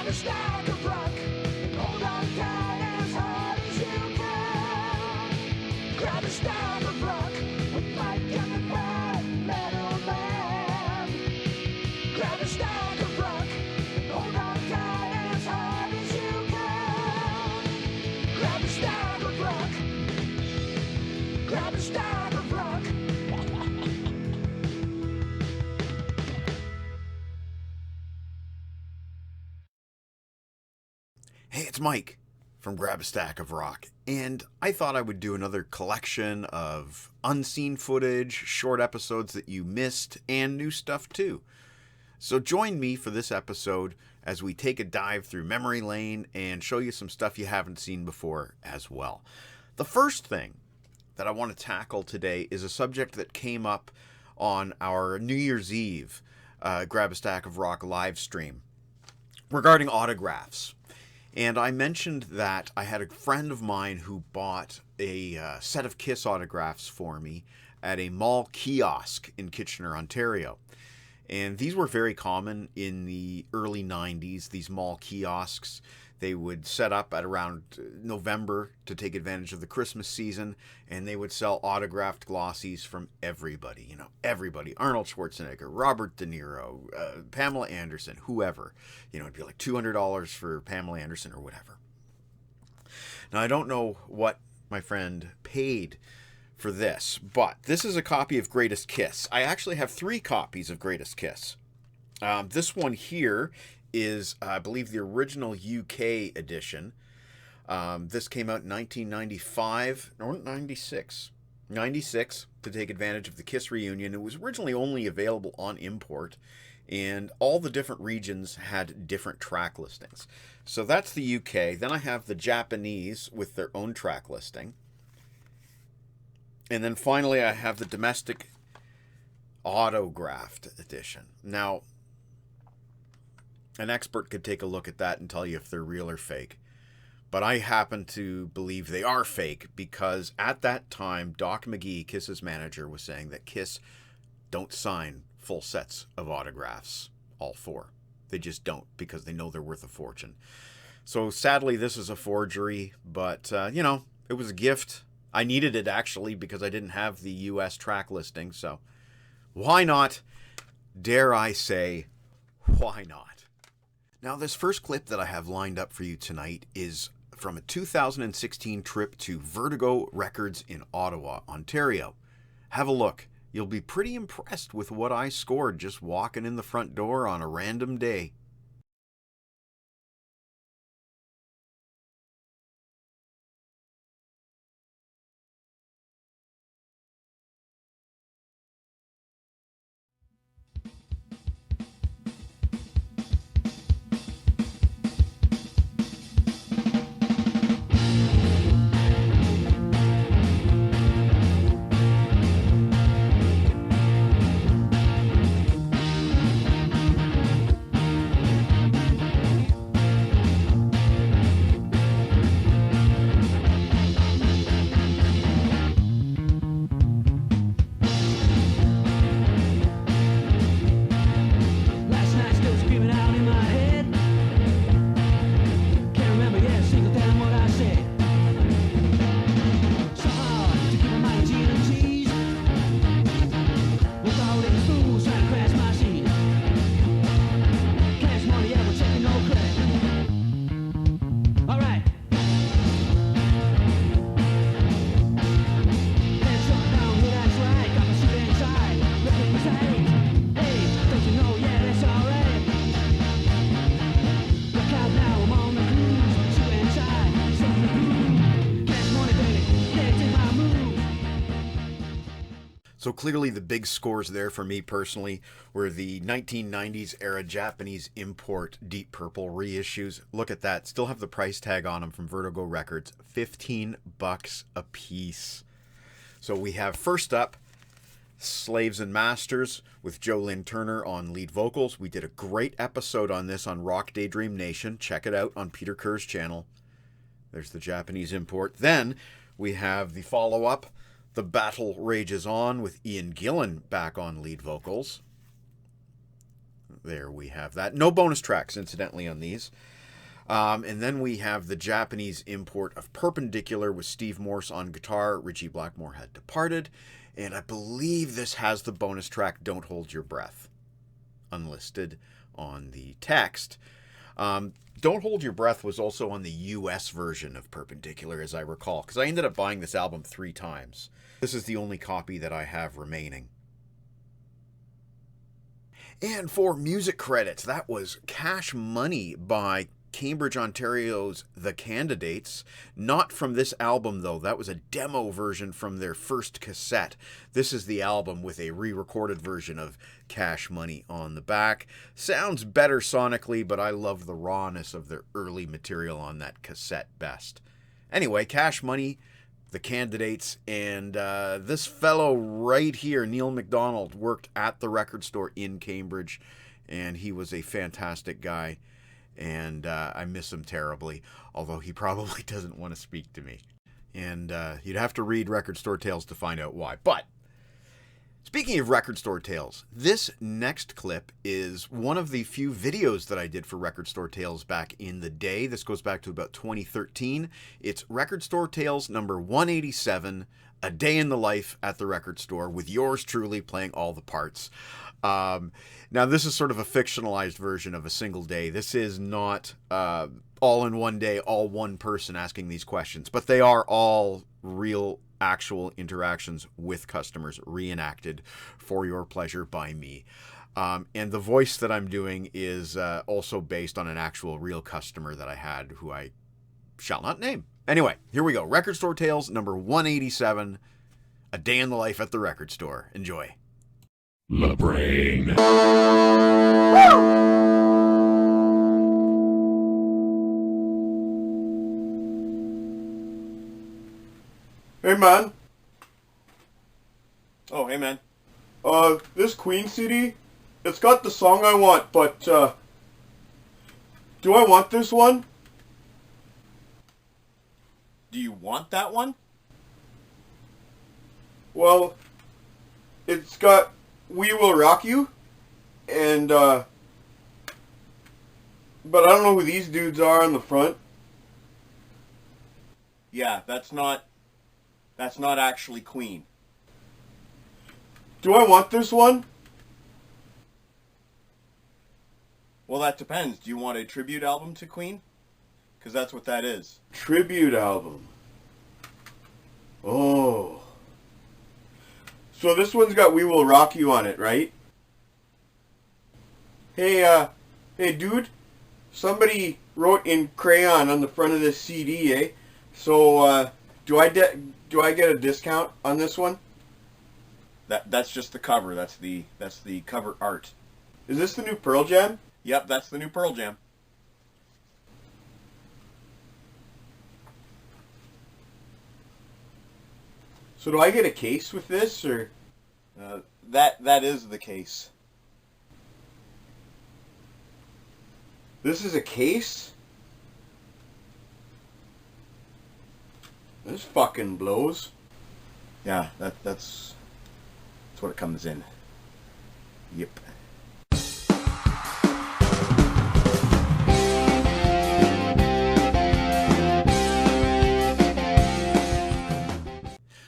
a stack of rock and hold on tight as hard as you can. Grab a stack of rock with Mike and the Bad Metal Man. Grab a stack of rock and hold on tight as hard as you can. Grab a stack of rock. Grab a stack of rock. Hey, it's Mike from Grab a Stack of Rock, and I thought I would do another collection of unseen footage, short episodes that you missed, and new stuff too. So join me for this episode as we take a dive through memory lane and show you some stuff you haven't seen before as well. The first thing that I want to tackle today is a subject that came up on our New Year's Eve Grab a Stack of Rock live stream regarding autographs. And I mentioned that I had a friend of mine who bought a set of Kiss autographs for me at a mall kiosk in Kitchener, Ontario. And these were very common in the early 90s, these mall kiosks. They would set up at around November to take advantage of the Christmas season, and they would sell autographed glossies from everybody, everybody. Arnold Schwarzenegger, Robert De Niro, Pamela Anderson, whoever. It'd be like $200 for Pamela Anderson or whatever. Now, I don't know what my friend paid for this, but this is a copy of Greatest Kiss. I actually have 3 copies of Greatest Kiss. This one here is, I believe, the original UK edition. This came out in 1995, or 96. 96, to take advantage of the Kiss reunion. It was originally only available on import, and all the different regions had different track listings. So that's the UK. Then I have the Japanese with their own track listing. And then finally I have the domestic autographed edition. Now, an expert could take a look at that and tell you if they're real or fake. But I happen to believe they are fake because at that time, Doc McGee, Kiss's manager, was saying that Kiss don't sign full sets of autographs, all 4. They just don't because they know they're worth a fortune. So sadly, this is a forgery, but, it was a gift. I needed it actually because I didn't have the US track listing. So why not? Dare I say, why not? Now, this first clip that I have lined up for you tonight is from a 2016 trip to Vertigo Records in Ottawa, Ontario. Have a look. You'll be pretty impressed with what I scored just walking in the front door on a random day. So clearly the big scores there for me personally were the 1990s era Japanese import Deep Purple reissues. Look at that. Still have the price tag on them from Vertigo Records. $15 a piece. So we have first up Slaves and Masters with Joe Lynn Turner on lead vocals. We did a great episode on this on Rock Daydream Nation. Check it out on Peter Kerr's channel. There's the Japanese import. Then we have the follow-up, The Battle Rages On, with Ian Gillan back on lead vocals. There we have that. No bonus tracks, incidentally, on these. And then we have the Japanese import of Perpendicular with Steve Morse on guitar. Richie Blackmore had departed. And I believe this has the bonus track Don't Hold Your Breath, unlisted on the text. Don't Hold Your Breath was also on the US version of Perpendicular, as I recall, because I ended up buying this album 3 times. This is the only copy that I have remaining. And for music credits, that was Cash Money by Cambridge, Ontario's The Candidates. Not from this album, though. That was a demo version from their first cassette. This is the album with a re-recorded version of Cash Money on the back. Sounds better sonically, but I love the rawness of their early material on that cassette best. Anyway, Cash Money, The Candidates, and this fellow right here, Neil MacDonald, worked at the record store in Cambridge, and he was a fantastic guy. And I miss him terribly, although he probably doesn't want to speak to me. And you'd have to read Record Store Tales to find out why. But speaking of Record Store Tales, this next clip is one of the few videos that I did for Record Store Tales back in the day. This goes back to about 2013. It's Record Store Tales number 187, A Day in the Life at the Record Store, with yours truly playing all the parts. Now, this is sort of a fictionalized version of a single day. This is not all in one day, all one person asking these questions, but they are all real, actual interactions with customers reenacted for your pleasure by me. And the voice that I'm doing is also based on an actual real customer that I had who I shall not name. Anyway, here we go. Record Store Tales number 187, A Day in the Life at the Record Store. Enjoy. The Brain. Hey man. Oh, hey man. This Queen CD, it's got the song I want, but, do I want this one? Do you want that one? Well, it's got We Will Rock You, and, but I don't know who these dudes are on the front. Yeah, that's not actually Queen. Do I want this one? Well, that depends. Do you want a tribute album to Queen? Because that's what that is. Tribute album. Oh. So this one's got We Will Rock You on it, right? Hey, dude. Somebody wrote in crayon on the front of this CD, eh? So, do I get a discount on this one? That's just the cover. That's the cover art. Is this the new Pearl Jam? Yep, that's the new Pearl Jam. So do I get a case with this, or? That is the case. This is a case? This fucking blows. Yeah, that's what it comes in. Yep.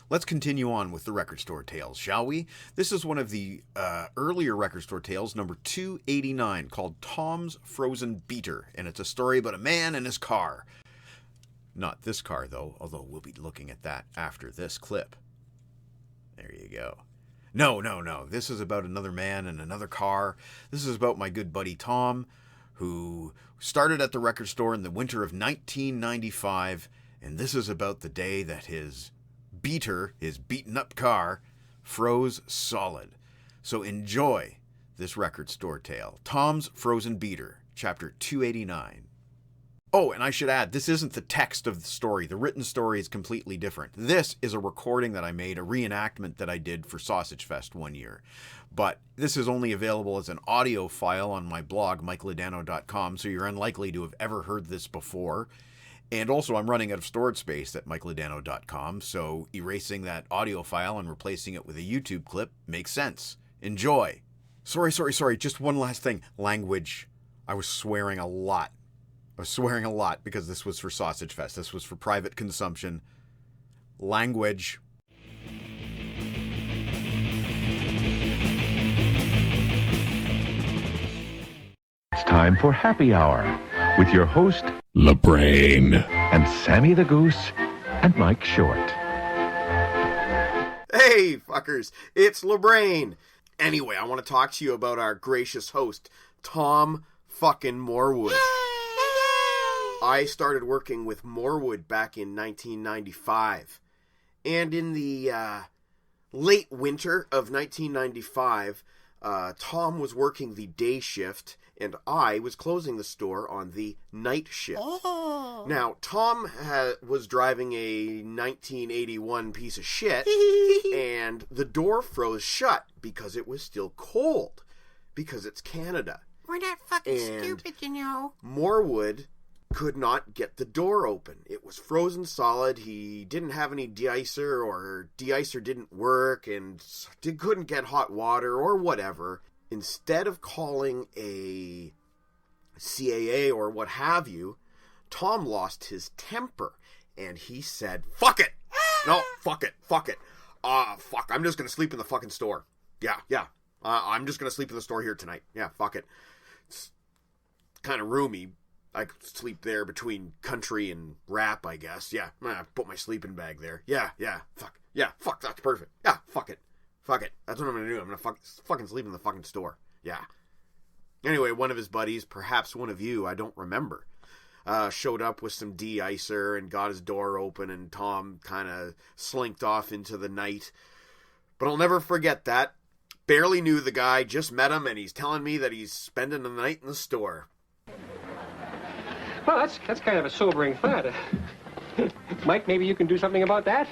Let's continue on with the Record Store Tales, shall we? This is one of the earlier Record Store Tales, number 289, called Tom's Frozen Beater, and it's a story about a man and his car. Not this car, though, although we'll be looking at that after this clip. There you go. No. This is about another man and another car. This is about my good buddy Tom, who started at the record store in the winter of 1995, and this is about the day that his beater, his beaten-up car, froze solid. So enjoy this Record Store Tale. Tom's Frozen Beater, Chapter 289. Oh, and I should add, this isn't the text of the story. The written story is completely different. This is a recording that I made, a reenactment that I did for Sausage Fest one year. But this is only available as an audio file on my blog, MikeLadano.com, so you're unlikely to have ever heard this before. And also, I'm running out of storage space at MikeLadano.com, so erasing that audio file and replacing it with a YouTube clip makes sense. Enjoy. Sorry. Just one last thing. Language. I was swearing a lot. I was swearing a lot because this was for Sausage Fest. This was for private consumption. Language. It's time for Happy Hour with your host, LaBrain. and Sammy the Goose and Mike Short. Hey, fuckers, it's LaBrain. Anyway, I want to talk to you about our gracious host, Tom fucking Morwood. I started working with Morwood back in 1995. And in the late winter of 1995, Tom was working the day shift, and I was closing the store on the night shift. Oh. Now, Tom was driving a 1981 piece of shit, and the door froze shut because it was still cold, because it's Canada. We're not fucking stupid, you know. Morwood could not get the door open. It was frozen solid. He didn't have any de-icer, or de-icer didn't work, and couldn't get hot water or whatever. Instead of calling a CAA or what have you, Tom lost his temper, and he said, "Fuck it! No, fuck it, fuck it. Fuck, I'm just gonna sleep in the fucking store. Yeah. I'm just gonna sleep in the store here tonight. Yeah, fuck it. It's kind of roomy. I could sleep there between country and rap, I guess. Yeah, I'm gonna put my sleeping bag there. Yeah, fuck. Yeah, fuck, that's perfect. Yeah, fuck it. Fuck it. That's what I'm gonna do. I'm gonna fucking sleep in the fucking store. Yeah." Anyway, one of his buddies, perhaps one of you, I don't remember, showed up with some de-icer and got his door open, and Tom kind of slinked off into the night. But I'll never forget that. Barely knew the guy, just met him, and he's telling me that he's spending the night in the store. Well, that's kind of a sobering thought. Mike, maybe you can do something about that?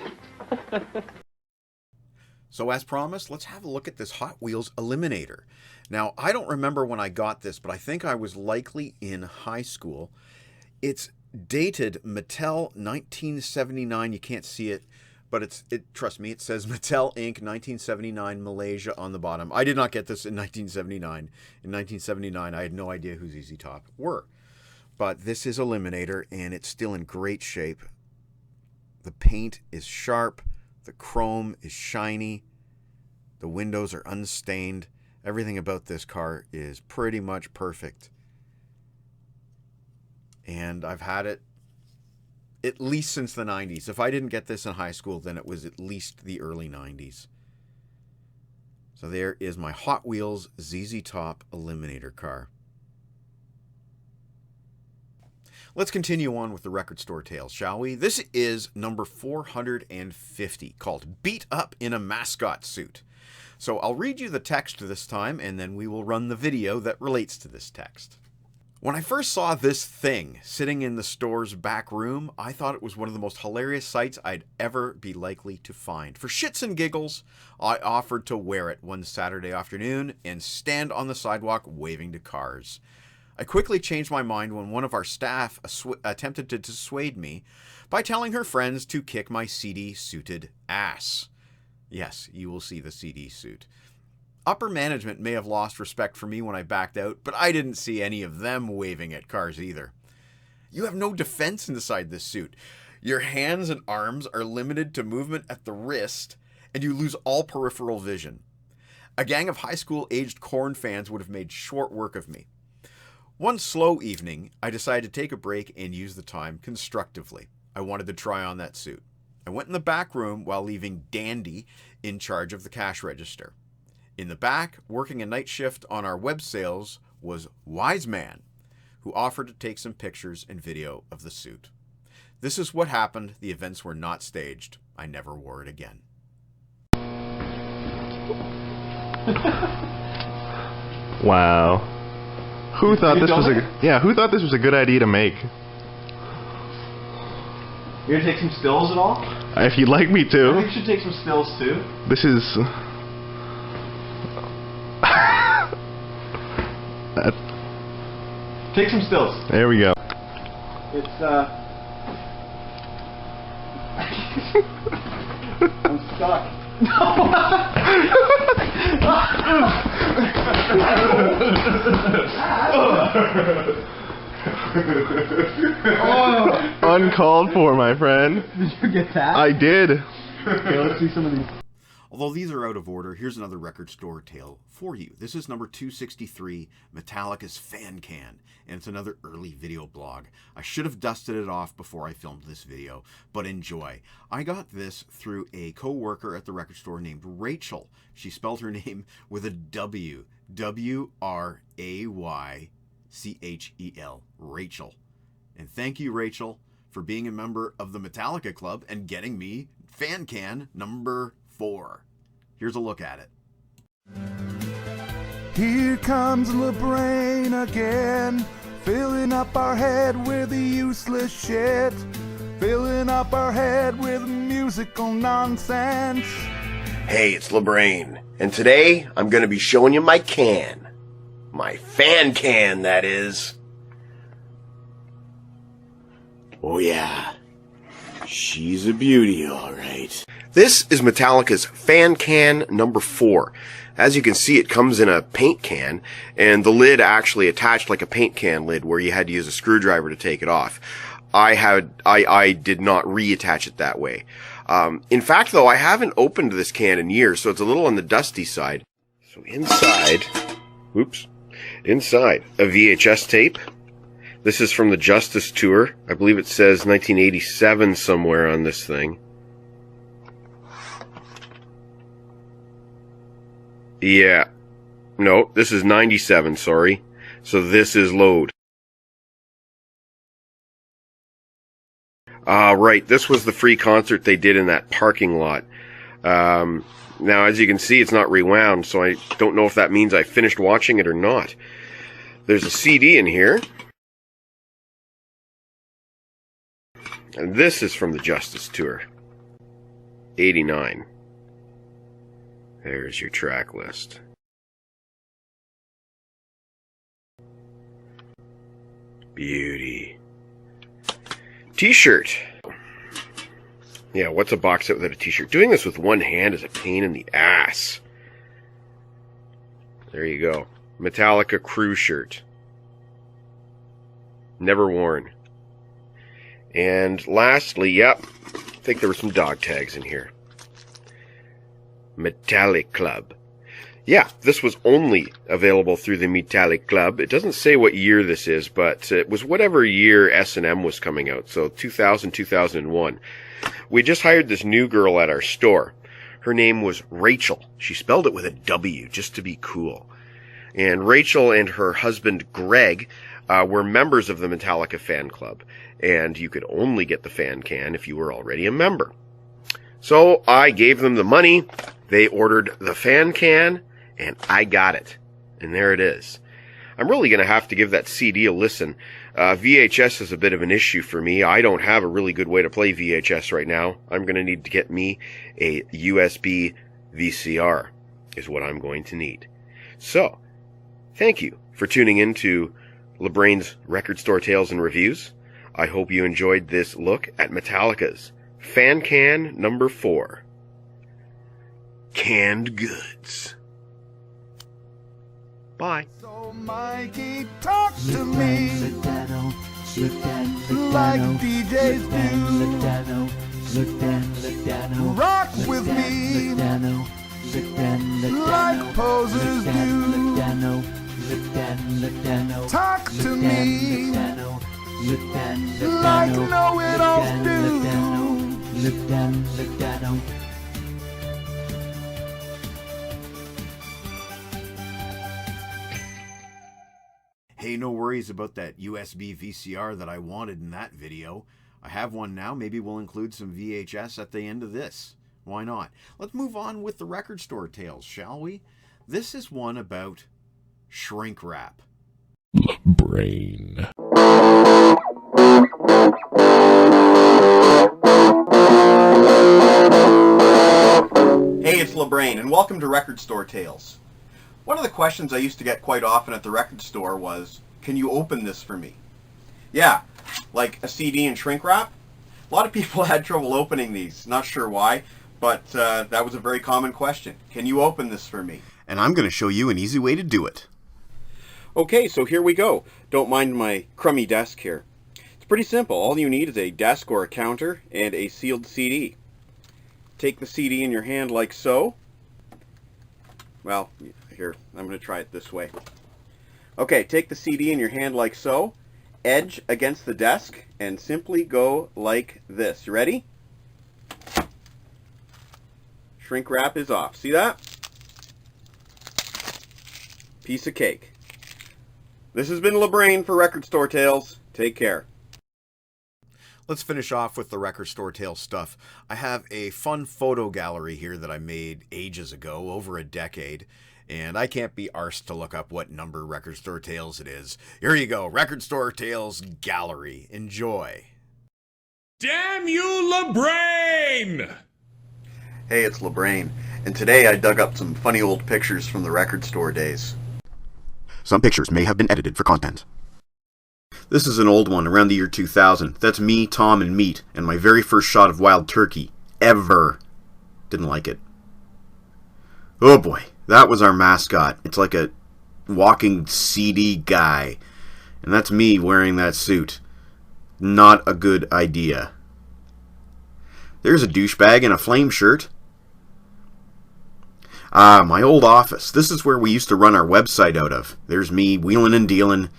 So as promised, let's have a look at this Hot Wheels Eliminator. Now, I don't remember when I got this, but I think I was likely in high school. It's dated Mattel 1979. You can't see it, but trust me, it says Mattel Inc. 1979 Malaysia on the bottom. I did not get this in 1979. In 1979, I had no idea who ZZ Top were. But this is Eliminator, and it's still in great shape. The paint is sharp. The chrome is shiny. The windows are unstained. Everything about this car is pretty much perfect. And I've had it at least since the 90s. If I didn't get this in high school, then it was at least the early 90s. So there is my Hot Wheels ZZ Top Eliminator car. Let's continue on with the record store tales, shall we? This is number 450, called Beat Up in a Mascot Suit. So I'll read you the text this time, and then we will run the video that relates to this text. When I first saw this thing sitting in the store's back room, I thought it was one of the most hilarious sights I'd ever be likely to find. For shits and giggles, I offered to wear it one Saturday afternoon and stand on the sidewalk waving to cars. I quickly changed my mind when one of our staff attempted to dissuade me by telling her friends to kick my CD-suited ass. Yes, you will see the CD suit. Upper management may have lost respect for me when I backed out, but I didn't see any of them waving at cars either. You have no defense inside this suit. Your hands and arms are limited to movement at the wrist, and you lose all peripheral vision. A gang of high school-aged Korn fans would have made short work of me. One slow evening, I decided to take a break and use the time constructively. I wanted to try on that suit. I went in the back room while leaving Dandy in charge of the cash register. In the back, working a night shift on our web sales, was Wise Man, who offered to take some pictures and video of the suit. This is what happened. The events were not staged. I never wore it again. Wow. Who thought this was who thought this was a good idea to make? You gonna take some stills at all? If you'd like me to. I think you should take some stills too. This is Take some stills. There we go. It's I'm stuck. Uncalled for, my friend. Did you get that? I did. Okay, let's see some of these. Although these are out of order, here's another record store tale for you. This is number 263, Metallica's Fan Can, and it's another early video blog. I should have dusted it off before I filmed this video, but enjoy. I got this through a co-worker at the record store named Rachel. She spelled her name with a W. W-R-A-Y-C-H-E-L. Rachel. And thank you, Rachel, for being a member of the Metallica Club and getting me Fan Can number 4. Here's a look at it. Here comes LeBrain again, filling up our head with useless shit, filling up our head with musical nonsense. Hey, it's LeBrain, and today I'm going to be showing you my can. My fan can, that is. Oh yeah, she's a beauty, all right. This is Metallica's Fan Can number 4. As you can see, it comes in a paint can, and the lid actually attached like a paint can lid where you had to use a screwdriver to take it off. I did not reattach it that way. In fact, though, I haven't opened this can in years, so it's a little on the dusty side. So inside, inside a VHS tape. This is from the Justice Tour. I believe it says 1987 somewhere on this thing. Yeah. No, this is 97, sorry. So this is load. Right, this was the free concert they did in that parking lot. Now, as you can see, it's not rewound, so I don't know if that means I finished watching it or not. There's a CD in here. And this is from the Justice Tour. 89. There's your track list. Beauty. T-shirt. Yeah, what's a box set without a t-shirt? Doing this with one hand is a pain in the ass. There you go. Metallica crew shirt. Never worn. And lastly, yep, I think there were some dog tags in here. Metallic Club. Yeah, this was only available through the Metallic Club. It doesn't say what year this is, but it was whatever year S&M was coming out, so 2000, 2001. We just hired this new girl at our store. Her name was Rachel. She spelled it with a W, just to be cool. And Rachel and her husband, Greg, were members of the Metallica fan club, and you could only get the fan can if you were already a member. So I gave them the money, they ordered the fan can, and I got it. And there it is. I'm really going to have to give that CD a listen. VHS is a bit of an issue for me. I don't have a really good way to play VHS right now. I'm going to need to get me a USB VCR, is what I'm going to need. So, thank you for tuning in to LeBrain's Record Store Tales and Reviews. I hope you enjoyed this look at Metallica's Fan Can number 4. Canned goods. Bye. So Mikey, talk to me like DJs do. Rock with me like posers do. Talk to me like know-it-alls do. Hey, no worries about that USB VCR that I wanted in that video. I have one now. Maybe we'll include some VHS at the end of this. Why not? Let's move on with the record store tales, shall we? This is one about shrink wrap. Brain. Hey, it's LeBrain, and welcome to Record Store Tales. One of the questions I used to get quite often at the record store was, can you open this for me? Yeah, like a CD in shrink wrap. A lot of people had trouble opening these, not sure why, but that was a very common question. Can you open this for me? And I'm going to show you an easy way to do it. Okay, so here we go. Don't mind my crummy desk here. It's pretty simple. All you need is a desk or a counter and a sealed CD. Take the CD in your hand like so. Well, here, I'm going to try it this way. Okay, take the CD in your hand like so, edge against the desk, and simply go like this. You ready? Shrink wrap is off. See that? Piece of cake. This has been LeBrain for Record Store Tales. Take care. Let's finish off with the Record Store Tales stuff. I have a fun photo gallery here that I made ages ago, over a decade, and I can't be arsed to look up what number Record Store Tales it is. Here you go, Record Store Tales Gallery. Enjoy. Damn you, LeBrain! Hey, it's LeBrain, and today I dug up some funny old pictures from the record store days. Some pictures may have been edited for content. This is an old one around the year 2000. That's me, Tom, and Meat, and my very first shot of wild turkey. Ever. Didn't like it. Oh boy, that was our mascot. It's like a walking CD guy. And that's me wearing that suit. Not a good idea. There's a douchebag in a flame shirt. Ah, my old office. This is where we used to run our website out of. There's me, wheeling and dealing,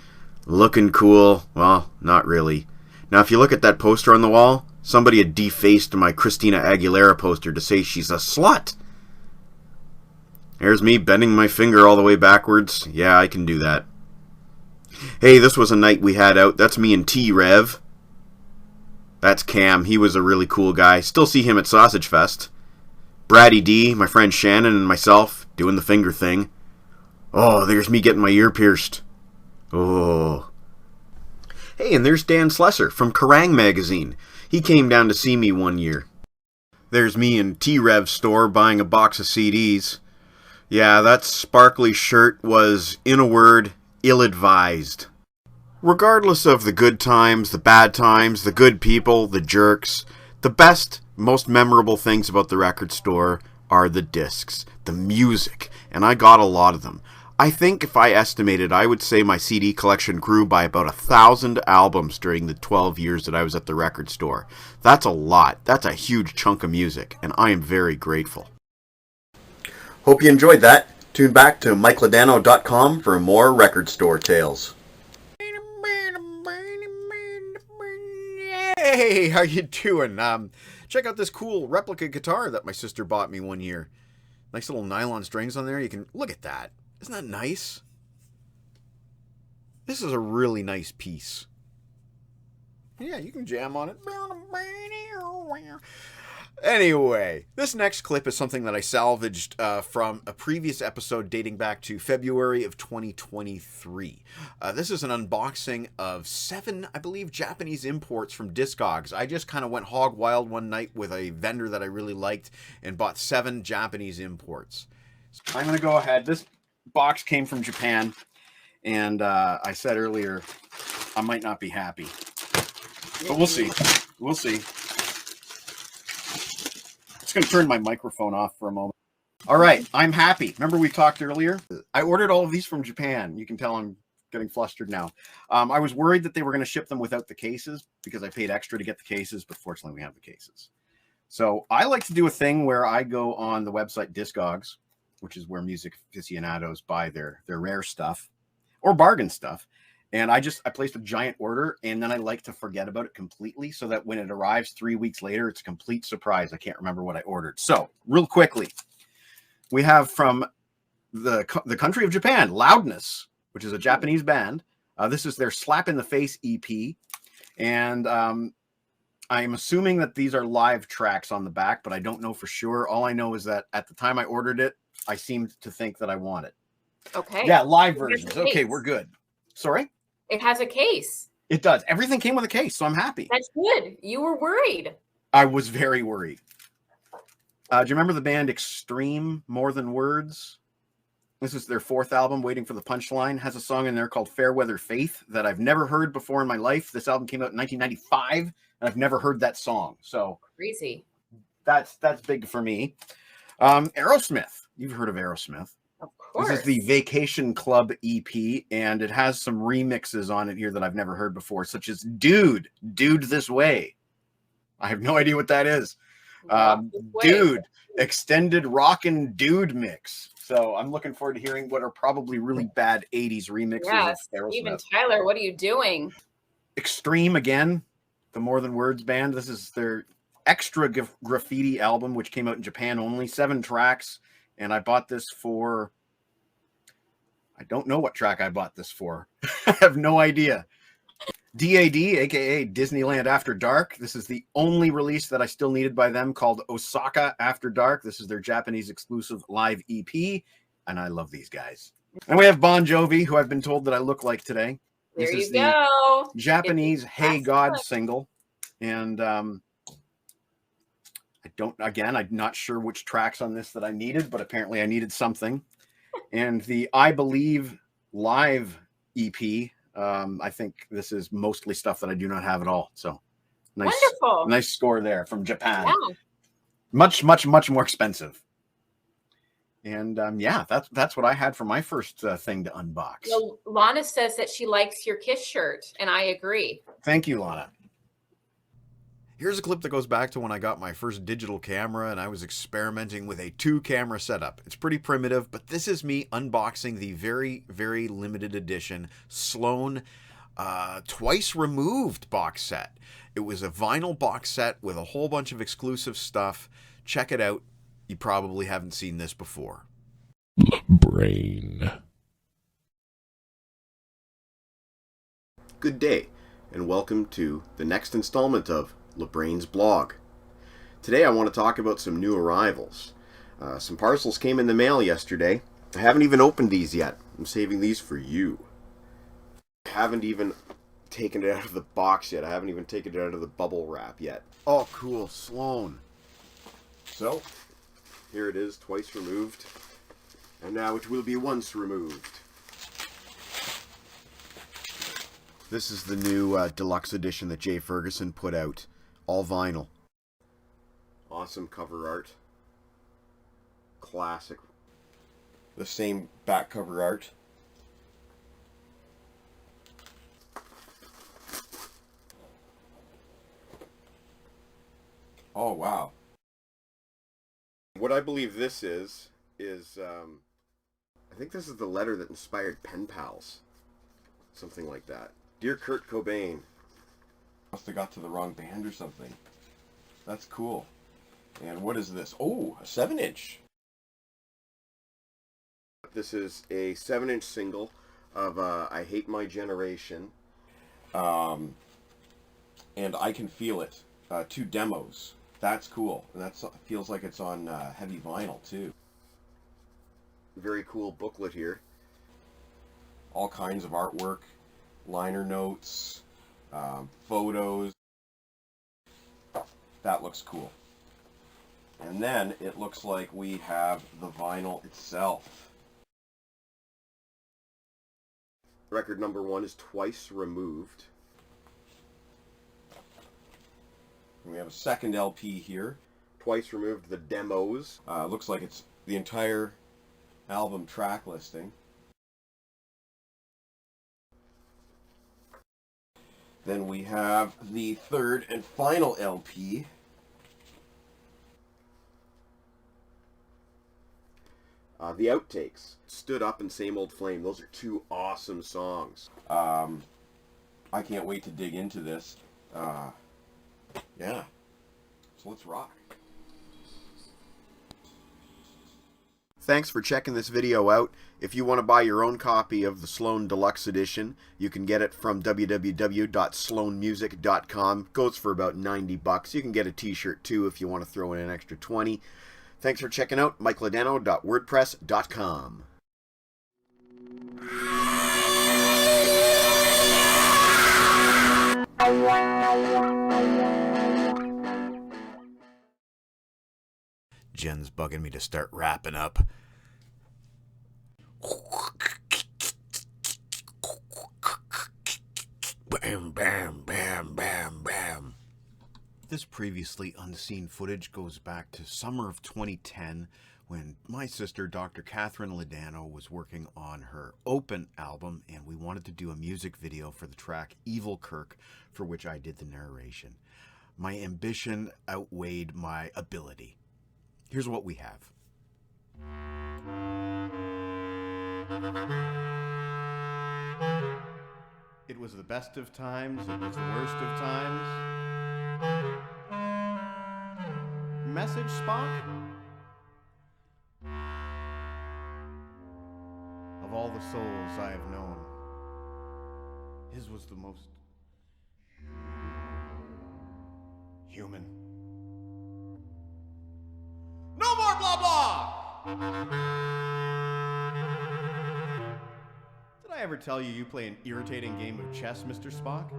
looking cool. Well, not really. Now, if you look at that poster on the wall, somebody had defaced my Christina Aguilera poster to say she's a slut. There's me bending my finger all the way backwards. Yeah, I can do that. Hey, this was a night we had out. That's me and T-Rev. That's Cam. He was a really cool guy. Still see him at Sausage Fest. Braddy D, my friend Shannon, and myself doing the finger thing. Oh, there's me getting my ear pierced. Oh. Hey, and there's Dan Slesser from Kerrang! Magazine. He came down to see me one year. There's me in T-Rev's store buying a box of CDs. Yeah, that sparkly shirt was, in a word, ill-advised. Regardless of the good times, the bad times, the good people, the jerks, the best, most memorable things about the record store are the discs, the music, and I got a lot of them. I think if I estimated, I would say my CD collection grew by about 1,000 albums during the 12 years that I was at the record store. That's a lot. That's a huge chunk of music, and I am very grateful. Hope you enjoyed that. Tune back to MikeLadano.com for more record store tales. Hey, how you doing? Check out this cool replica guitar that my sister bought me one year. Nice little nylon strings on there. You can look at that. Isn't that nice? This is a really nice piece. Yeah, you can jam on it. Anyway, this next clip is something that I salvaged from a previous episode dating back to February of 2023. This is an unboxing of 7, I believe, Japanese imports from Discogs. I just kind of went hog wild one night with a vendor that I really liked and bought 7 Japanese imports. So I'm going to go ahead. This box came from Japan, and I said earlier I might not be happy. But we'll see. We'll see. I'm just going to turn my microphone off for a moment. All right, I'm happy. Remember we talked earlier? I ordered all of these from Japan. You can tell I'm getting flustered now. I was worried that they were going to ship them without the cases because I paid extra to get the cases, but fortunately we have the cases. So I like to do a thing where I go on the website Discogs, which is where music aficionados buy their rare stuff or bargain stuff. And I placed a giant order, and then I like to forget about it completely so that when it arrives 3 weeks later, it's a complete surprise. I can't remember what I ordered. So real quickly, we have from the country of Japan, Loudness, which is a Japanese band. This is their Slap in the Face EP. And I'm assuming that these are live tracks on the back, but I don't know for sure. All I know is that at the time I ordered it, I seemed to think that I want it. Okay. Yeah, live versions. Okay, we're good. Sorry? It has a case. It does. Everything came with a case, so I'm happy. That's good. You were worried. I was very worried. Do you remember the band Extreme More Than Words? This is their 4th album, Waiting for the Punchline. Has a song in there called Fairweather Faith that I've never heard before in my life. This album came out in 1995, and I've never heard that song. So crazy. That's big for me. Aerosmith. You've heard of Aerosmith. Of course. This is the Vacation Club EP, and it has some remixes on it here that I've never heard before, such as Dude This Way. I have no idea what that is. Dude, extended rockin' Dude mix. So I'm looking forward to hearing what are probably really bad 80s remixes Yes, of Aerosmith. even Tyler, what are you doing? Extreme again, the More Than Words band. This is their extra graffiti album, which came out in Japan only, 7 tracks. And I bought this for, I don't know what track I bought this for. I have no idea. DAD, aka Disneyland After Dark. This is the only release that I still needed by them, called Osaka After Dark. This is their Japanese exclusive live EP, and I love these guys. And we have Bon Jovi, who I've been told that I look like today. There This is you go. the Japanese Hey God single. And I'm not sure which tracks on this that I needed, but apparently I needed something. And the I Believe live EP, I think this is mostly stuff that I do not have at all. So Wonderful. Nice score there from Japan. Yeah. Much more expensive. And that's what I had for my first thing to unbox. Well, Lana says that she likes your Kiss shirt, and I agree. Thank you, Lana. Here's a clip that goes back to when I got my first digital camera and I was experimenting with a 2-camera setup. It's pretty primitive, but this is me unboxing the very, very limited edition Sloan Twice Removed box set. It was a vinyl box set with a whole bunch of exclusive stuff. Check it out. You probably haven't seen this before. Brain. Good day, and welcome to the next installment of LeBrain's blog. Today I want to talk about some new arrivals. Some parcels came in the mail yesterday. I haven't even opened these yet. I'm saving these for you. I haven't even taken it out of the box yet. I haven't even taken it out of the bubble wrap yet. Oh, cool. Sloan. So, here it is, twice removed. And now it will be once removed. This is the new deluxe edition that Jay Ferguson put out. All vinyl. Awesome cover art. Classic. The same back cover art. Oh, wow. What I believe this is I think this is the letter that inspired Pen Pals. Something like that. Dear Kurt Cobain. Must have got to the wrong band or something. That's cool. And what is this? Oh, a 7-inch. This is a 7-inch single of I Hate My Generation. And I Can Feel It. 2 demos. That's cool. And that feels like it's on heavy vinyl too. Very cool booklet here. All kinds of artwork, liner notes, photos. That looks cool. And then it looks like we have the vinyl itself. Record number 1 is Twice Removed. And we have a second LP here. Twice Removed, the demos. Looks like it's the entire album track listing. Then we have the third and final LP. The outtakes. Stood Up and Same Old Flame. Those are 2 awesome songs. I can't wait to dig into this. Yeah. So let's rock. Thanks for checking this video out. If you want to buy your own copy of the Sloan Deluxe Edition, you can get it from www.sloanmusic.com. Goes for about $90. You can get a t-shirt too if you want to throw in an extra 20. Thanks for checking out mikeladano.wordpress.com. Jen's bugging me to start wrapping up. Bam, bam, bam, bam, bam. This previously unseen footage goes back to summer of 2010 when my sister, Dr. Kathryn Ladano, was working on her Open album, and we wanted to do a music video for the track Evil Kirk, for which I did the narration. My ambition outweighed my ability. Here's what we have. It was the best of times, it was the worst of times. Message, Spock? Of all the souls I have known, his was the most human. No more blah blah! Did I ever tell you play an irritating game of chess, Mr. Spock?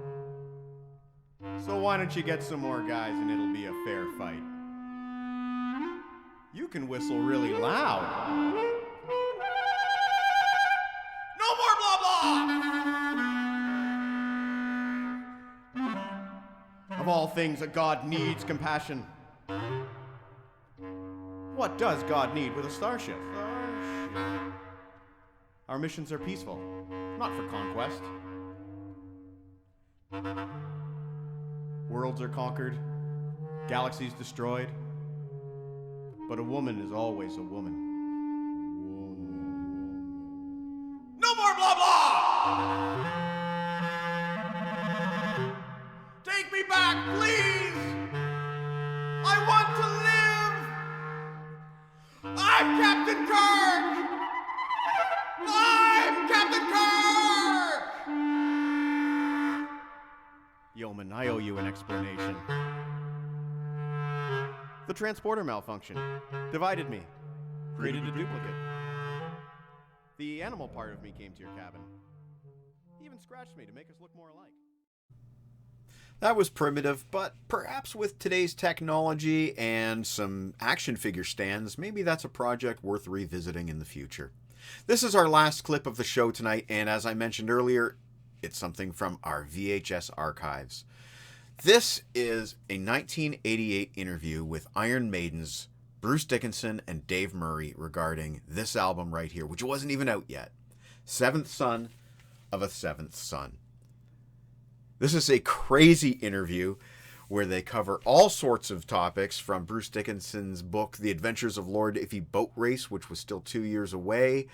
So why don't you get some more guys and it'll be a fair fight. You can whistle really loud. No more blah blah! Of all things, a god needs compassion. What does God need with a starship? Our missions are peaceful, not for conquest. Worlds are conquered, galaxies destroyed, but a woman is always a woman. No more blah blah! Take me back, please! I want to live! I'm Captain Kirk! I'm Captain Kirk! Yeoman, I owe you an explanation. The transporter malfunction divided me, created a duplicate. The animal part of me came to your cabin. He even scratched me to make us look more alike. That was primitive, but perhaps with today's technology and some action figure stands, maybe that's a project worth revisiting in the future. This is our last clip of the show tonight, and as I mentioned earlier, it's something from our VHS archives. This is a 1988 interview with Iron Maiden's Bruce Dickinson and Dave Murray regarding this album right here, which wasn't even out yet. Seventh Son of a Seventh Son. This is a crazy interview where they cover all sorts of topics, from Bruce Dickinson's book, The Adventures of Lord Iffy Boat Race, which was still 2 years away.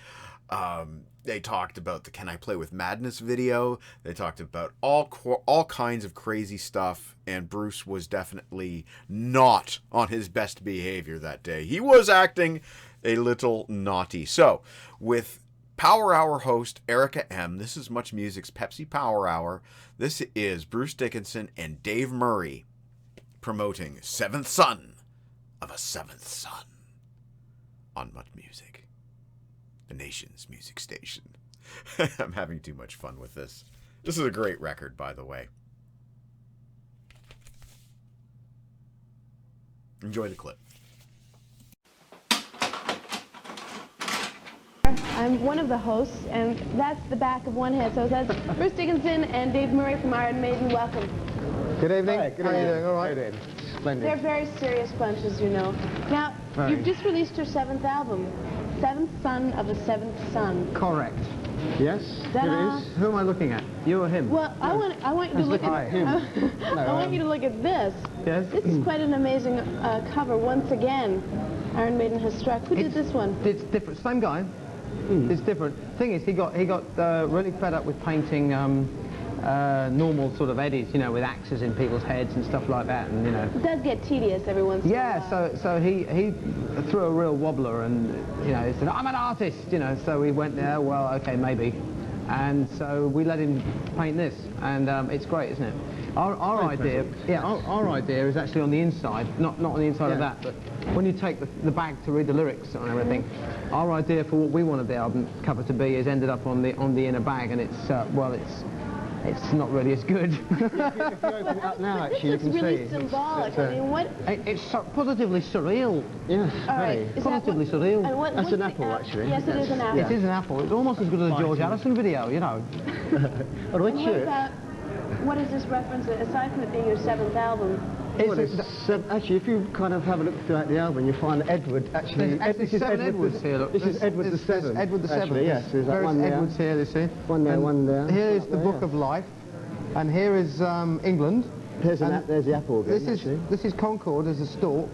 They talked about the Can I Play With Madness video. They talked about all kinds of crazy stuff, and Bruce was definitely not on his best behavior that day. He was acting a little naughty. So, with Power Hour host Erica M. This is MuchMusic's Pepsi Power Hour. This is Bruce Dickinson and Dave Murray promoting Seventh Son of a Seventh Son on MuchMusic, the nation's music station. I'm having too much fun with this. This is a great record, by the way. Enjoy the clip. I'm one of the hosts, and that's the back of one head. So that's Bruce Dickinson and Dave Murray from Iron Maiden. Welcome. Good evening. Hi, good How are you evening. doing? All right. Good evening. Splendid. They're very serious bunches, you know. Now, you've just released your seventh album, Seventh Son of a Seventh Son. Correct. Yes, Ta-da. it is. Who am I looking at? You or him? Well, I want you to look at him. I want you to look at this. Yes. This is quite an amazing cover. Once again, Iron Maiden has struck. Who did this one? It's different. Same guy. It's different. Thing is, he got really fed up with painting normal sort of eddies, you know, with axes in people's heads and stuff like that, and you know. It does get tedious every once in a while. Yeah, so he threw a real wobbler, and you know, he said, I'm an artist, you know. So we went there. Well, okay, maybe. And so we let him paint this, and it's great, isn't it? Our idea, our idea is actually on the inside, not on the inside of that, but when you take the bag to read the lyrics and everything, our idea for what we wanted the album cover to be is ended up on the inner bag, and it's it's not really as good. If you open it up now, actually, you can really see. It's symbolic. I mean, what? It's positively surreal. Yes, All right. very. Is Positively that surreal. And what, That's what's an the apple, actually. Yes, it is an apple. It is an apple. It's almost as good as a George Harrison video, you know. Well, And what about, what is this reference, aside from it being your seventh album, Actually, if you kind of have a look throughout the album, you find that Edward actually... This is Edwards here, look. This is Edward the Seventh. Edward the Seventh. Yes, there's that one there. Edwards here, you see. One there, one there. Here is the Book of Life, and here is England. There's the apple again, this is Concord as a stork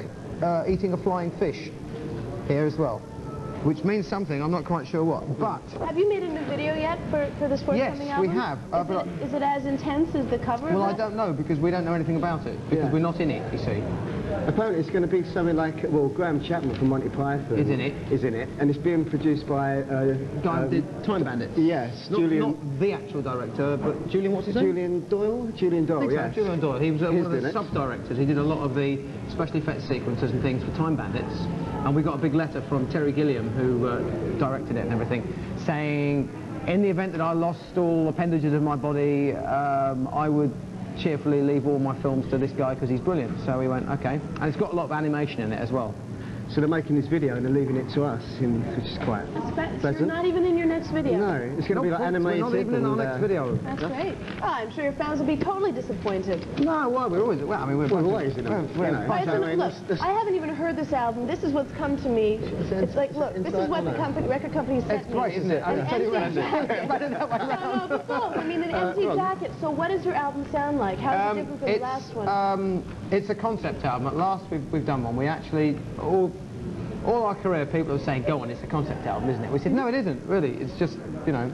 eating a flying fish here as well, which means something, I'm not quite sure what, but... Have you made a new video yet for this forthcoming album? Yes, we have. Is it as intense as the cover? Well, I don't know, because we don't know anything about it, because we're not in it, you see. Apparently it's going to be something like, well, Graham Chapman from Monty Python is in it, and it's being produced by guy who did Time Bandits. Yes, not the actual director, but Julian, what's his name? Julian Doyle, yes. Julian Doyle. He was one of the sub-directors. He did a lot of the special effects sequences and things for Time Bandits, and we got a big letter from Terry Gilliam, who directed it and everything, saying, in the event that I lost all appendages of my body, I would cheerfully leave all my films to this guy because he's brilliant. So we went, okay. And it's got a lot of animation in it as well. So they're making this video and they're leaving it to us, which is quite pleasant. So you're not even in your next video? No, it's going to be like animated. We're not even in our next video. That's great. Oh, I'm sure your fans will be totally disappointed. No, well, we're always, well, I mean, we're always in it. Look, I haven't even heard this album. This is what's come to me. It's like, look, this is what the record company sent me. It's great, isn't it? An empty jacket. No, but look, I mean, an empty jacket. So what does your album sound like? How is it different from the last one? It's a concept album. At last, we've done one. We actually, all our career, people are saying, go on, it's a concept album, isn't it? We said, no, it isn't, really. It's just, you know,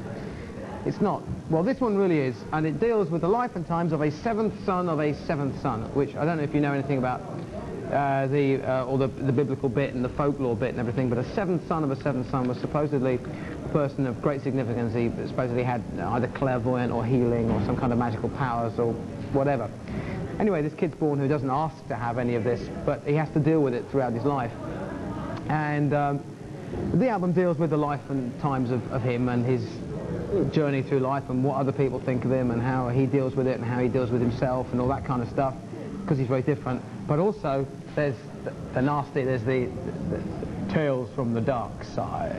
it's not. Well, this one really is, and it deals with the life and times of a seventh son of a seventh son, which I don't know if you know anything about the biblical bit and the folklore bit and everything, but a seventh son of a seventh son was supposedly a person of great significance. He supposedly had either clairvoyant or healing or some kind of magical powers or whatever. Anyway, this kid's born who doesn't ask to have any of this, but he has to deal with it throughout his life. And the album deals with the life and times of him and his journey through life and what other people think of him and how he deals with it and how he deals with himself and all that kind of stuff, because he's very different. But also, there's there's the tales from the dark side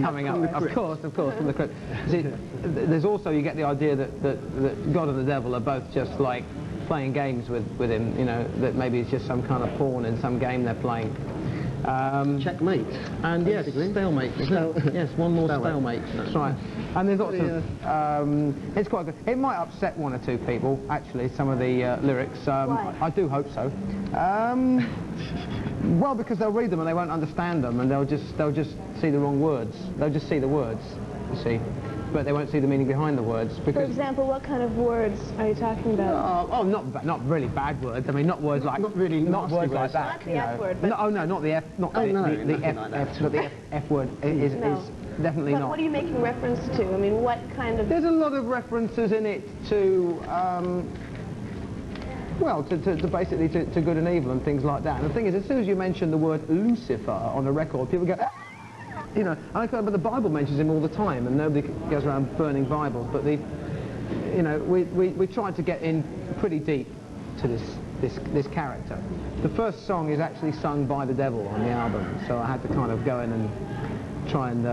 coming up. Of course, from the crypt. See, there's also, you get the idea that God and the devil are both just like playing games with him, you know, that maybe it's just some kind of pawn in some game they're playing. Checkmate. And yes, stalemate. Yes, one more stalemate. That's right. And there's lots of... it's quite good. It might upset one or two people, actually, some of the lyrics. Why? I do hope so. Well, because they'll read them and they won't understand them, and they'll just see the wrong words. They'll just see the words, you see. But they won't see the meaning behind the words. Because for example, what kind of words are you talking about? Not really bad words. I mean, not words like... Not really not words like that. Not the F word. But Not the F. Not the F. But the F word is definitely not. What are you making reference to? I mean, what kind of... There's a lot of references in it to... well, to basically to good and evil and things like that. And the thing is, as soon as you mention the word Lucifer on a record, people go... You know, but the Bible mentions him all the time, and nobody goes around burning Bibles. But you know, we tried to get in pretty deep to this character. The first song is actually sung by the devil on the album, so I had to kind of go in and try and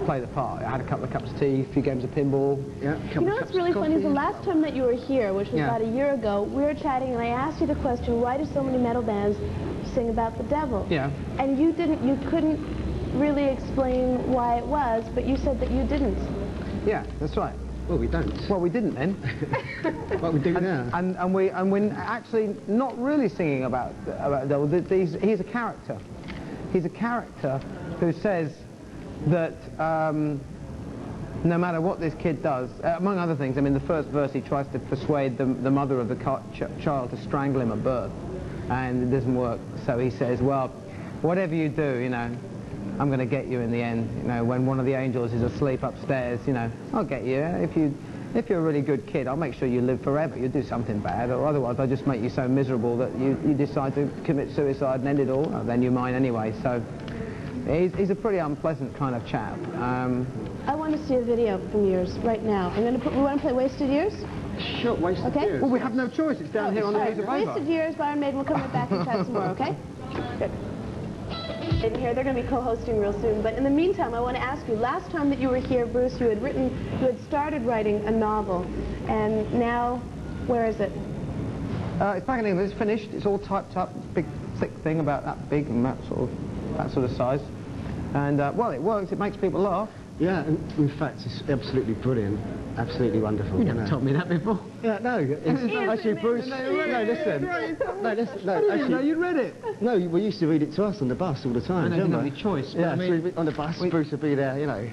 play the part. I had a couple of cups of tea, a few games of pinball. Yeah. You know what's really funny is the last time that you were here, which was about a year ago, we were chatting, and I asked you the question, why do so many metal bands sing about the devil? Yeah. And you couldn't really explain why it was, but you said that you didn't. Yeah, that's right. Well, we don't. Well, we didn't then. What we do now. And we're actually not really singing about the devil. He's a character. He's a character who says that no matter what this kid does, among other things, I mean, the first verse he tries to persuade the mother of the child to strangle him at birth, and it doesn't work. So he says, well, whatever you do, you know, I'm going to get you in the end. You know, when one of the angels is asleep upstairs, you know, I'll get you. If you're a really good kid, I'll make sure you live forever. You do something bad, or otherwise I'll just make you so miserable that you decide to commit suicide and end it all. Then you're mine anyway. So he's a pretty unpleasant kind of chap. I want to see a video from yours right now. We want to play Wasted Years? Sure, Wasted Years. Well, we have no choice. It's down here on the piece of paper. Wasted Years by Maiden. We'll come right back and chat some more, okay? Good. In here, they're going to be co-hosting real soon. But in the meantime, I want to ask you, last time that you were here, Bruce, you had started writing a novel, and now, where is it? It's back in England. It's finished. It's all typed up. Big, thick thing about that big and that sort of size. And well, it works. It makes people laugh. Yeah, and in fact, it's absolutely brilliant. Absolutely wonderful. You never told me that before. Yeah, no. Actually, Bruce. No, listen. Actually, no, you read it. No, we used to read it to us on the bus all the time. I didn't have any choice. Yeah, I mean, on the bus, Bruce would be there, you know.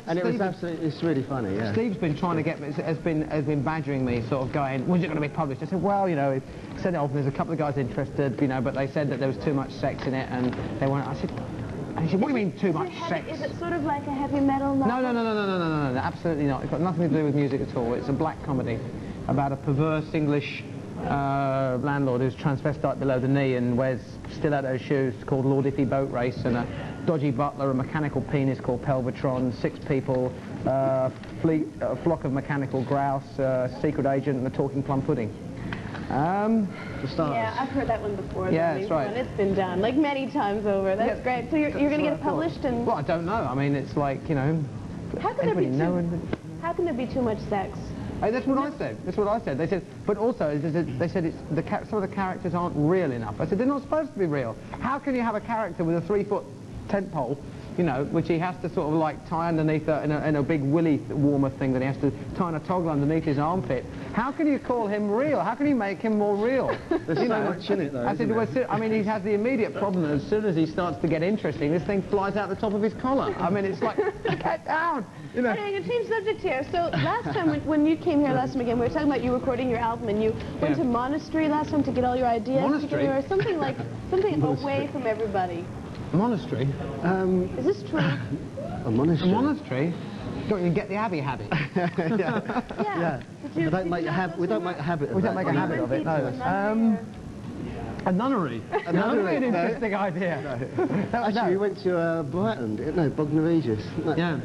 And it was absolutely, it's really funny, yeah. Steve's been trying to get me, has been badgering me, sort of going, when's it going to be published? I said, well, you know, send it off, and there's a couple of guys interested, you know, but they said that there was too much sex in it, and they weren't. I said, what do you mean too much sex? Is it sort of like a heavy metal novel? No, absolutely not. It's got nothing to do with music at all. It's a black comedy about a perverse English landlord who's transvestite below the knee and wears stiletto shoes called Lord Iffy Boat Race, and a dodgy butler, a mechanical penis called Pelvatron, 6 people, a flock of mechanical grouse, secret agent, and a talking plum pudding. Yeah, I've heard that one before. Yeah, that's right. It's been done like many times over. That's great. So you're going to get it published and... Well, I don't know. I mean, it's like, you know... How can there be too much sex? That's what I said. That's what I said. They said, but also they said some of the characters aren't real enough. I said they're not supposed to be real. How can you have a character with a 3-foot tent pole, you know, which he has to sort of like tie underneath in a big willy warmer thing that he has to tie in a toggle underneath his armpit? How can you call him real? How can you make him more real? There's so much in it, though. I said, well, I mean, he has the immediate problem that as soon as he starts to get interesting, this thing flies out the top of his collar. I mean, it's like, get down. You know. Anyway, change subject here. So last time when you came here last time again, we were talking about you recording your album, and you went to Monastery last time to get all your ideas together, or something like away from everybody. Monastery? Is this true? A monastery? A monastery? Don't you get the Abbey habit? Yeah. We don't make a habit of it. We don't make a habit of it, no. A nunnery. A nunnery. An interesting idea. No. Actually, we went to Brighton, Bognor Regis. Yeah.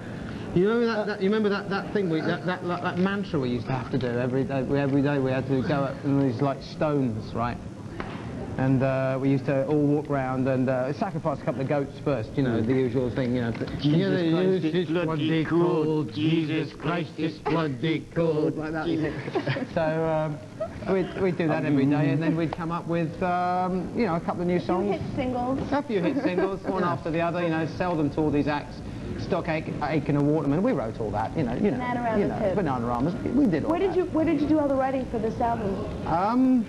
You remember that thing that mantra we used to have to do every day we had to go up in these like stones, right? And we used to all walk round and sacrifice a couple of goats first, you know, the usual thing, you know. Jesus Christ is bloody cold, Jesus Christ is bloody cold, like that. So we'd do that every day, and then we'd come up with, you know, a couple of new songs. A few hit singles. A few hit singles, one after the other, you know, sell them to all these acts. Stock Aitken and Waterman, we wrote all that, you know. Bananaramas, we did all that. Where did you do all the writing for this album?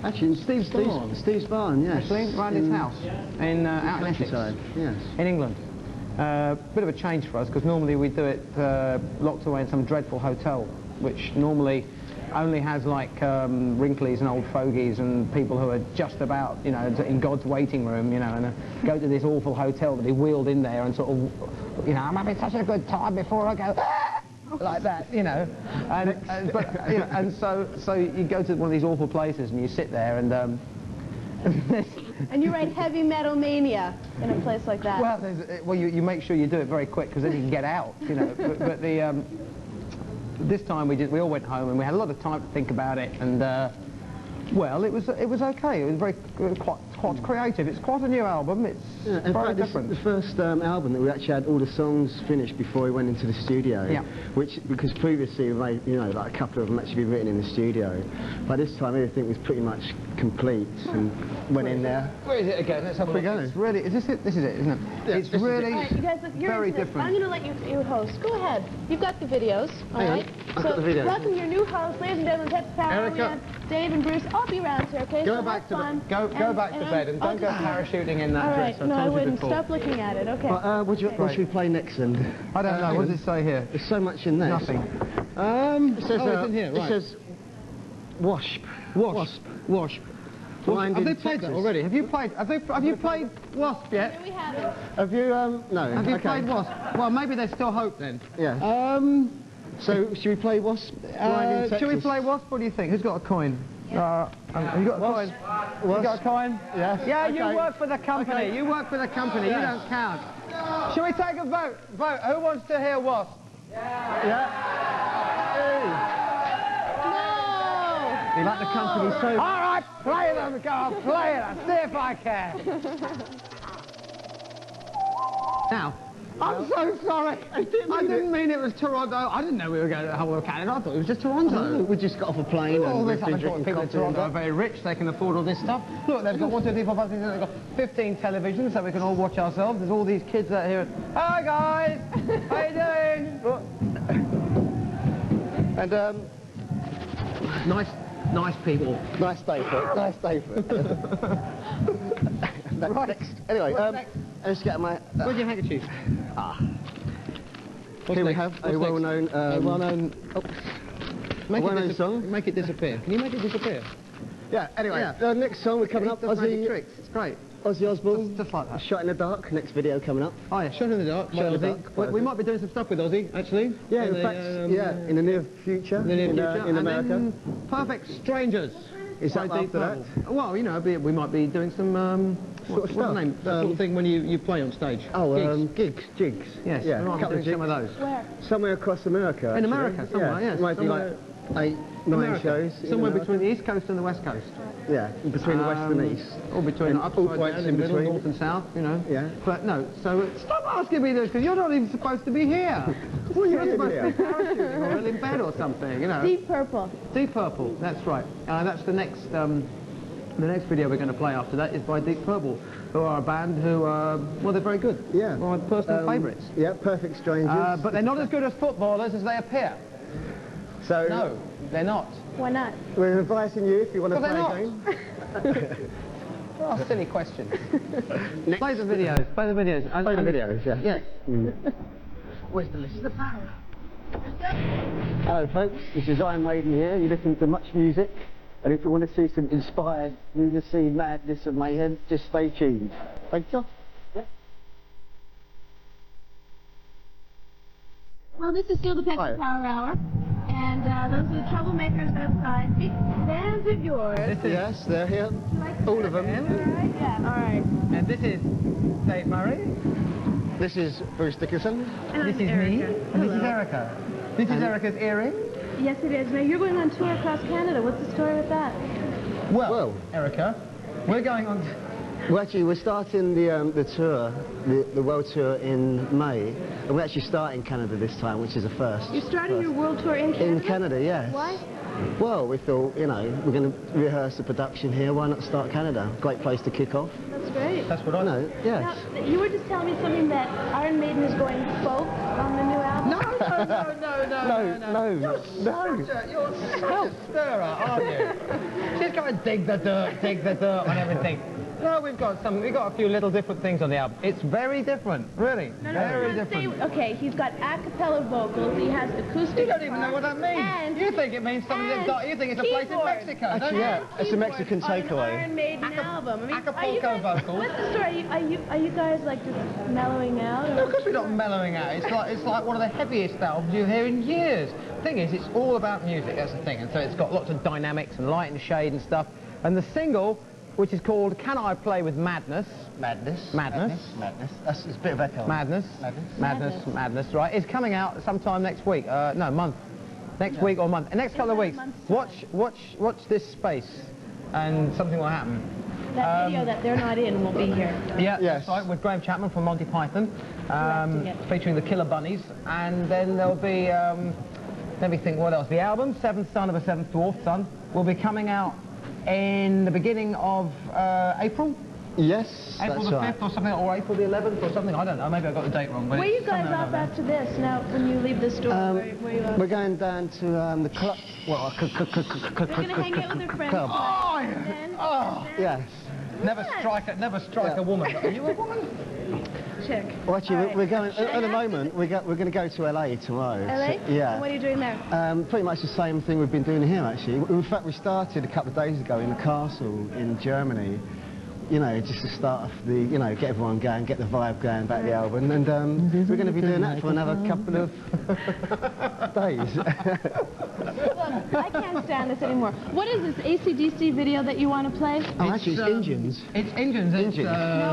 Actually, in Steve's barn, yes. Actually, around his house, out in Essex. Yes. In England. Bit of a change for us, because normally we do it locked away in some dreadful hotel, which normally only has like wrinklies and old fogies and people who are just about, you know, in God's waiting room, you know, and go to this awful hotel that he wheeled in there and sort of, you know, I'm having such a good time before I go, like that, you know, and so you go to one of these awful places and you sit there and and you write Heavy Metal Mania in a place like that. Well, you make sure you do it very quick because then you can get out, you know. but this time we all went home and we had a lot of time to think about it, and well, it was okay. It was quite creative. It's quite a new album. It's very different. The first album that we actually had all the songs finished before we went into the studio. Yeah. Because previously, like a couple of them actually been written in the studio. By this time, everything was pretty much complete and went in there. Where is it again? Let's have a look. It's really, is this it? This is it, isn't it? Yeah, it's really right, you guys, very different. I'm going to let you host. Go ahead. You've got the videos, all right? I've got the videos. Welcome your new host, ladies and gentlemen. That's Power, Dave and Bruce. I'll be around here, okay? Go back to bed and don't go parachuting in that dress. All right, no, I wouldn't. Stop looking at it, okay? What should we play next then? I don't know. What does it say here? There's so much in there. Nothing. It says, it's in here, right. It says, Wasp. Have they played that already? Have you played Wasp yet? No, we haven't. Have you, no. Have you played Wasp? Well, maybe there's still hope then. Yeah. So, should we play Wasp? Should we play Wasp? What do you think? Who's got a coin? Have you got a coin? You got a coin? Yes. Yeah, okay. you work for the company. Okay. You work for the company. Yes. You don't count. Shall we take a vote? Vote. Who wants to hear Wasp? Yeah. No. You like the company so... All right, play them, go. Play it. I'll see if I can. Now, I'm so sorry. I didn't mean it was Toronto. I didn't know we were going to the whole of Canada. I thought it was just Toronto. We just got off a plane and we've been drinking people in coffee. Toronto are very rich. They can afford all this stuff. Look, they've got 1, 2, 3, 4, 5, 6, 7, they've got 15 televisions so we can all watch ourselves. There's all these kids out here. Hi guys, how you doing? And nice people. Nice day for it. Nice day for it. Right. Next. Anyway, let's get my. Where's your handkerchief? Here we have a well-known. well-known song. Make it disappear. Can you make it disappear? Yeah. Anyway, the next song we're coming up. Ozzy tricks. It's great. Ozzy Osbourne. Just like that. Shot in the Dark. Next video coming up. Oh yeah, Shot in the Dark. Shot in the Dark. We might be doing some stuff with Ozzy actually. Yeah, in fact, in the near future. In the near future. In and America. then Perfect Strangers. Is that after that? Well, you know, we might be doing some what's the name? That sort of thing when you play on stage. Oh, jigs. Yeah, Yes, we might be doing some of those. Where? Somewhere across America. In actually. America, somewhere, yes. It might be like 8, 9 shows. Somewhere between the East Coast and the West Coast. Yeah, between the West and the East. Or between and upside down, in the middle, north and south, you know. Yeah. But no, so stop asking me this, because you're not even supposed to be here. Well, you're supposed to be parachuting or in bed or something, you know. Deep Purple. Deep Purple, that's right. That's the next video we're going to play after that is by Deep Purple, who are a band who, well, they're very good. Yeah. One of my personal favourites. Yeah, Perfect Strangers. But they're not as good as footballers as they appear. So no, they're not. Why not? We're inviting you if you want to play a game. Oh, silly question. Play the videos. Play the videos. Play the videos, yeah. Yeah. Where's the list? The power. Hello folks, this is Maiden here. You listen to MuchMusic, and if you want to see some inspired lunacy, madness and mayhem, just stay tuned. Thank you. Well, this is still the Peppy Power Hour, and those are the troublemakers outside. Big fans of yours. Yes, they're here. All of them. Yeah, all right. And this is Dave Murray. This is Bruce Dickinson. And This is I'm me. Erica. And this is Erica. This is Erica's earring. Yes, it is. Now, you're going on tour across Canada. What's the story with that? Well, Erica, we're going on... Well, actually, we're starting the tour, the world tour in May, and we're actually starting Canada this time, which is a first. You're starting your world tour in Canada? In Canada, yes. Why? Well, we thought, you know, we're going to rehearse the production here. Why not start Canada? Great place to kick off. That's great. That's what I know. Yes. Now, you were just telling me something that Iron Maiden is going folk on the new album. No. You're self-stirrer, aren't you? She's going to dig the dirt on everything. No, we've got a few little different things on the album. It's very different, really. Very different. Okay, he's got a cappella vocals, he has acoustic. You don't even know what that means. And you think it means something you think it's a place in Mexico, don't you? Yeah, it's a Mexican takeaway. Iron Maiden album. I mean, Acapulco vocals. What's the story? Are you guys like just mellowing out? No, of course we're not mellowing out. It's like one of the heaviest albums you hear in years. The thing is, it's all about music. That's the thing, and so it's got lots of dynamics and light and shade and stuff. And the single, which is called "Can I Play with Madness?" Madness. That's a bit of echo. Madness. Right, is coming out sometime next week. No, month. Next week or month. Next couple of weeks. Watch this space, and something will happen. That video that they're not in will be here. Yeah, that's right, with Graham Chapman from Monty Python, featuring the Killer Bunnies, and then there'll be, let me think, what else? The album, Seventh Son of a Seventh Dwarf Son, will be coming out in the beginning of April. Yes, April the 5th or something, or April the 11th or something, I don't know, maybe I got the date wrong. Where are you guys off after this, now, when you leave the store? Where you We're going down to the club. Well, We're going to hang out with our friends. Club. Yes. Never strike a woman. Are you a woman? Chick. Well, actually, we're going, at the moment, we're going to go to LA tomorrow. LA? So, yeah. And what are you doing there? Pretty much the same thing we've been doing here, actually. In fact, we started a couple of days ago in the castle in Germany. You know, just to start off the, you know, get everyone going, get the vibe going about the album, and we're going to be doing that for another couple of days. Look, I can't stand this anymore. What is this AC/DC video that you want to play? Oh, actually, it's Engines. It's Engines. No,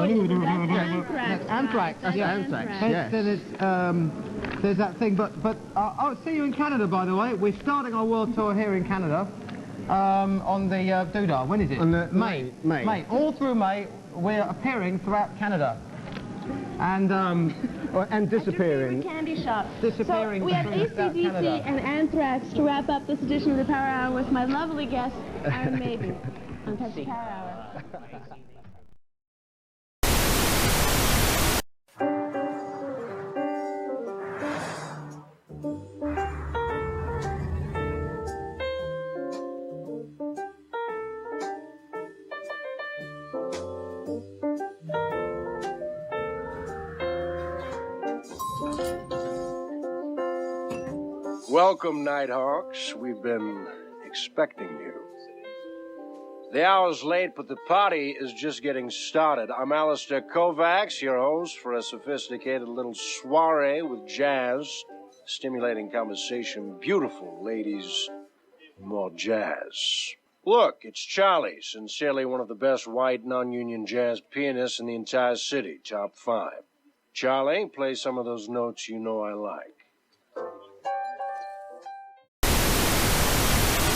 it isn't. That's Anthrax. Yes. There's that thing, but I'll see you in Canada, by the way. We're starting our world tour here in Canada. On the Doodah. When is it? On the May. All through May, we're appearing throughout Canada. And And disappearing. Candy shop. Disappearing. So we have from AC/DC Canada. and Anthrax to wrap up this edition of the Power Hour with my lovely guest, Iron Maiden, on Pepsi Power Hour. Welcome, Nighthawks. We've been expecting you. The hour's late, but the party is just getting started. I'm Alistair Kovacs, your host for a sophisticated little soiree with jazz, stimulating conversation, beautiful ladies, more jazz. Look, it's Charlie, sincerely one of the best white non-union jazz pianists in the entire city, top 5. Charlie, play some of those notes you know I like.